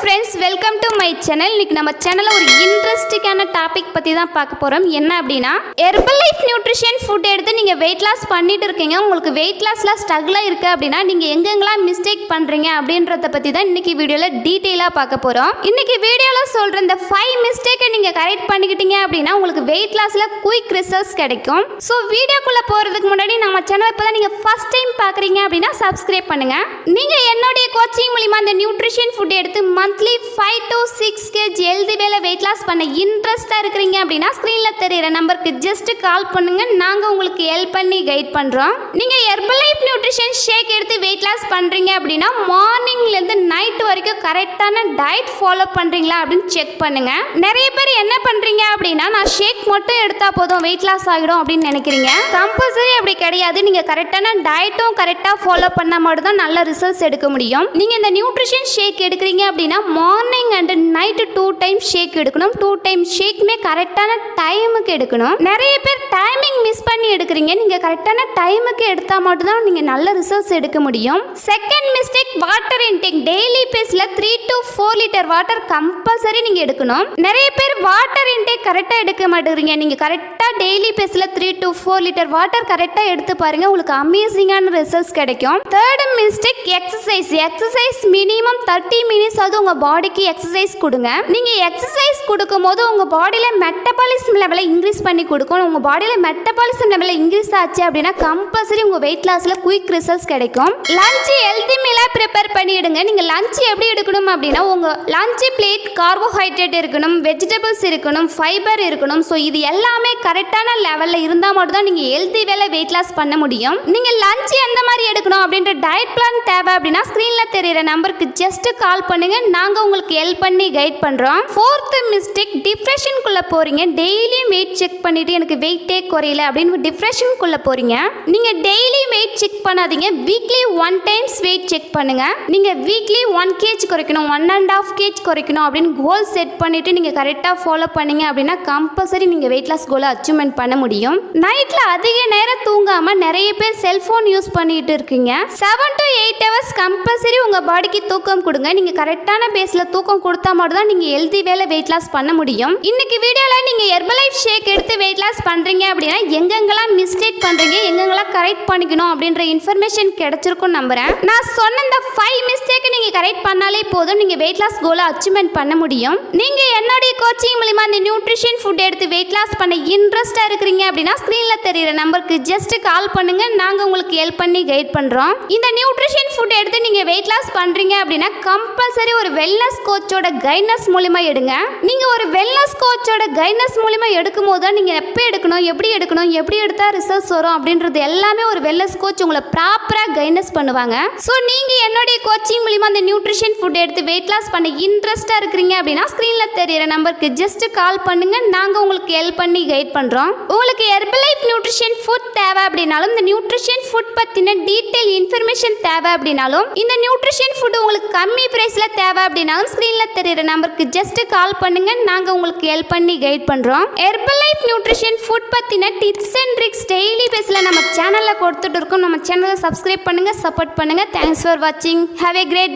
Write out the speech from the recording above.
Friends, welcome to my channel. இன்னைக்கு நம்ம சேனலில் ஒரு இன்ட்ரெஸ்டிங்கான டாபிக் பற்றி தான் பார்க்க போகிறோம். என்ன அப்படின்னா, ஹெர்பல் லைஃப் நியூட்ரிஷன் ஃபுட் எடுத்து நீங்கள் வெயிட் லாஸ் பண்ணிட்டு இருக்கீங்க. உங்களுக்கு வெயிட் லாஸில் ஸ்ட்ரகிளாக இருக்குது அப்படின்னா நீங்கள் எங்கெங்கெல்லாம் மிஸ்டேக் பண்ணுறீங்க அப்படின்றத பற்றி தான் இன்றைக்கி வீடியோவில் டீட்டெயிலாக பார்க்க போகிறோம். இன்றைக்கி வீடியோவில் சொல்கிற இந்த 5 மிஸ்டேக்கை நீங்கள் கரெக்ட் பண்ணிக்கிட்டீங்க அப்படின்னா உங்களுக்கு வெயிட் லாஸில் குயிக் ரிசல்ட்ஸ் கிடைக்கும். ஸோ வீடியோக்குள்ளே போகிறதுக்கு முன்னாடி நம்ம சேனல் இப்போ தான் நீங்கள் ஃபஸ்ட் டைம் பார்க்குறீங்க அப்படின்னா சப்ஸ்கிரைப் பண்ணுங்கள். நீங்கள் என்னுடைய கோச்சிங் மூலிமா அந்த நியூட்ரிஷன் ஃபுட் எடுத்து மந்த்லி 5 to 6 kg ஹெல்தி வேலை வெயிட் லாஸ் பண்ண இன்ட்ரெஸ்டாக இருக்கிறீங்க அப்படின்னா ஸ்க்ரீனில் தெரிகிற நம்பருக்கு ஜஸ்ட் கால் பண்ணுங்கள். நாங்கள் உங்களுக்கு ஹெல்ப் பண்ணி கைட் பண்ணுறோம். நீங்கள் ஹெர்பல் லைஃப் நியூட்ரிஷன் ஷேக் எடுத்து வெயிட் லாஸ் பண்ணுறீங்க அப்படின்னா மார்னிங்லேருந்து நைட் வரைக்கும் கரெக்டான டயட் ஃபாலோ பண்ணுறீங்களா அப்படின்னு செக் பண்ணுங்கள். நிறைய பேர் என்ன பண்ணுறீங்க அப்படின்னா, நான் ஷேக் மட்டும் எடுத்தால் போதும் வெயிட் லாஸ் ஆகிடும் அப்படின்னு நினைக்கிறீங்க. கம்பல்சரி அப்படி கிடையாது. நீங்கள் கரெக்டான டயட்டும் கரெக்டாக ஃபாலோ பண்ணால் மட்டும் தான் நல்ல ரிசல்ட்ஸ் எடுக்க முடியும். நீங்கள் இந்த நியூட்ரிஷன் ஷேக் எடுக்கிறீங்க அப்படின்னா மார்னிங் அண்ட் நைட் 2 டைம்ஸ் ஷேக் எடுக்கணும். 2 டைம்ஸ் ஷேக்குமே கரெக்டான டைமுக்கு எடுக்கணும். நிறைய பேர் டைமிங் மிஸ் பண்ணி எடுக்கிறீங்க. நீங்கள் கரெக்டான டைமுக்கு எடுத்தால் மட்டும்தான் நீங்கள் நல்ல ரிசல்ட்ஸ் எடுக்க முடியும். Second mistake, water intake. Daily பேஸில் 3 to 4 லிட்டர் வாட்டர் கம்பல்சரி நீங்கள் எடுக்கணும். நிறைய பேர் வாட்டர் இன்டேக் கரெக்டாக எடுக்க மாட்டேங்கிறீங்க. நீங்கள் கரெக்டாக டெய்லி பேஸில் 3 to 4 லிட்டர் வாட்டர் கரெக்டாக எடுத்து பாருங்கள், உங்களுக்கு அமேசிங்கான ரிசல்ட்ஸ் கிடைக்கும். Third mistake, exercise minimum 30 minutes அது உங்கள் பாடிக்கு எக்ஸசைஸ் கொடுங்க. நீங்கள் எக்ஸசைஸ் கொடுக்கும்போது உங்கள் பாடியில் மெட்டபாலிசம் லெவலை இன்க்ரீஸ் பண்ணி கொடுக்கணும். உங்கள் பாடியில் மெட்டபாலிசம் லெவலில் இன்க்ரீஸ் ஆச்சு அப்படின்னா கம்பல்சரி உங்கள் வெயிட் லாஸில் குயிக் ரிசல்ட்ஸ் கிடைக்கும். லஞ்ச் ஹெல்தி மீலாக ப்ரிப்பேர் பண்ணிவிடுங்க. நீங்கள் லஞ்ச் எப்படி எடுக்கணும் அப்படின்னா, உங்கள் லஞ்ச் பிளேட் கார்போஹைட்ரேட் இருக்கணும், வெஜிடபிள்ஸ் இருக்கணும், ஃபைபர் இருக்கணும். ஸோ இது எல்லாமே கரெக்டான லெவலில் இருந்தால் மட்டும் தான் நீங்கள் ஹெல்தி வேலை வெயிட் லாஸ் பண்ண முடியும். நீங்கள் லஞ்ச் எந்த மாதிரி எடுக்கணும் அப்படின்ற டயட் பிளான் தேவை அப்படின்னா ஸ்க்ரீனில் தெரிகிற நம்பருக்கு ஜஸ்ட் கால் பண்ணுங்க. நாங்கள் உங்களுக்கு ஹெல்ப் பண்ணி கைட் பண்ணுறோம். ஃபோர்த் மிஸ்டேக், டிப்ரெஷனுக்குள்ளே போகிறீங்க. டெய்லியும் வெயிட் செக் பண்ணிவிட்டு எனக்கு வெயிட்டே குறையல அப்படின்னு டிப்ரெஷனுக்குள்ளே போகிறீங்க. நீங்கள் டெய்லி வெயிட் செக் பண்ணாதீங்க. வீக்லி 1 டைம்ஸ் வெயிட் செக் பண்ணுங்கள். நீங்கள் வீக்லி 1 kg குறைக்கணும், 1.5 kg குறைக்கணும் அப்படின்னு கோல் செட் பண்ணிவிட்டு நீங்கள் கரெக்டாக ஃபாலோ பண்ணீங்க அப்படின்னா கம்பல்சரி நீங்கள் வெயிட் லாஸ் கோலை அச்சீவ்மெண்ட் பண்ண முடியும். நைட்டில் அதிக நேரம் தூங்காமல் நிறைய பேர் செல்ஃபோன் யூஸ் பண்ணிட்டு இருக்கீங்க. 7 to 8 hours கம்பல்சரி உங்கள் பாடிக்கு தூக்கம் கொடுங்க. நீங்கள் கரெக்டான பேஸில் தூக்கம் கொடுத்தா மட்டும் தான் நீங்கள் ஹெல்தி வேலை வெயிட் லாஸ் பண்ண முடியும். இன்னைக்கு வீடியோவில் நீங்கள் ஹெர்பல் லைஃப் ஷேக் எடுத்து வெயிட் லாஸ் பண்ணுறீங்க அப்படின்னா எங்கெங்கெல்லாம் மிஸ்டேக் பண்ணுறீங்க, எங்கெங்கெல்லாம் கரெக்ட் பண்ணிக்கணும் அப்படின்ற இன்ஃபர்மேஷன் கிடைச்சிருக்கும் நம்புகிறேன். நான் சொன்ன இந்த 5 மிஸ்டேக்கை நீங்கள் கரெக்ட் பண்ணாலே போதும், நீங்கள் வெயிட் லாஸ் கோலை அச்சீவ்மெண்ட் பண்ண முடியும். நீங்கள் என்னுடைய கோச்சிங் மூலிமா இந்த நியூட்ரிஷன் ஃபுட் எடுத்து வெயிட் லாஸ் பண்ண இன்ட்ரெஸ்டாக இருக்கிறீங்க அப்படின்னா ஸ்க்ரீனில் தெரிகிற நம்பருக்கு ஜஸ்ட் கால் பண்ணுங்க. நாங்கள் உங்களுக்கு ஹெல்ப் பண்ணி கைட் பண்ணுறோம். இந்த நியூட்ரிஷன் ஃபுட் எடுத்து நீங்கள் வெயிட் லாஸ் பண்ணுறீங்க அப்படின்னா கம்பல்சரி ஒரு வெல்னஸ் கோச்சோட கைட்னஸ் மூலிமா எடுங்க. நீங்கள் ஒரு வெல்னஸ் கோச்சோட கைட்னஸ் மூலிமா எடுக்கும் போது தான் நீங்கள் எப்போ எடுக்கணும், எப்படி எடுத்தால் ரிசல்ட்ஸ் வரும் அப்படின்றது எல்லாமே ஒரு வெல்னஸ் கோச் உங்களை ப்ராப்பராக கைட்னஸ் பண்ணுவாங்க. ஸோ நீங்கள் என்னுடைய கோச்சிங் மூலிமா அந்த நியூட்ரிஷன் ஃபுட் எடுத்து வெயிட் லாஸ் பண்ண இன்ட்ரெஸ்டாக இருக்கிறீங்க அப்படின்னா ஸ்க்ரீனில் தெரிகிற நம்பருக்கு ஜஸ்ட் கால் பண்ணுங்க. நாங்கள் உங்களுக்கு ஹெல்ப் பண்ணி கைட் பண்ணுறோம். உங்களுக்கு ஹெர்பல் லைஃப் நியூட்ரிஷன் ஃபுட் தேவை அப்படின்னாலும், இந்த நியூட்ரிஷன் ஃபுட் பற்றின டீட்டெயில் இன்ஃபர்மேஷன் தேவை அப்படின்னாலும், இந்த நியூட்ரிஷன் ஃபுட் உங்களுக்கு கம்மி பிரைஸில் தேவை அப்படின்னாலும் ஸ்க்ரீனில் தெரிகிற நம்பருக்கு ஜஸ்ட் கால் பண்ணுங்க. நாங்கள் உங்களுக்கு ஹெல்ப் பண்ணி கைட் பண்ணுறோம். ஹெர்பல் லைஃப் நியூட்ரிஷன் ஃபுட் பற்றின டிப்ஸ் அண்ட் ட்ரிக்ஸ் டெய்லி பேஸில் நம்ம சேனலில் கொடுத்துட்டு இருக்கோம். நம்ம சேனலை சப்ஸ்கிரைப் பண்ணுங்கள், சப்போர்ட் பண்ணுங்கள். தேங்க்ஸ் ஃபார் வாட்சிங். Have a great day.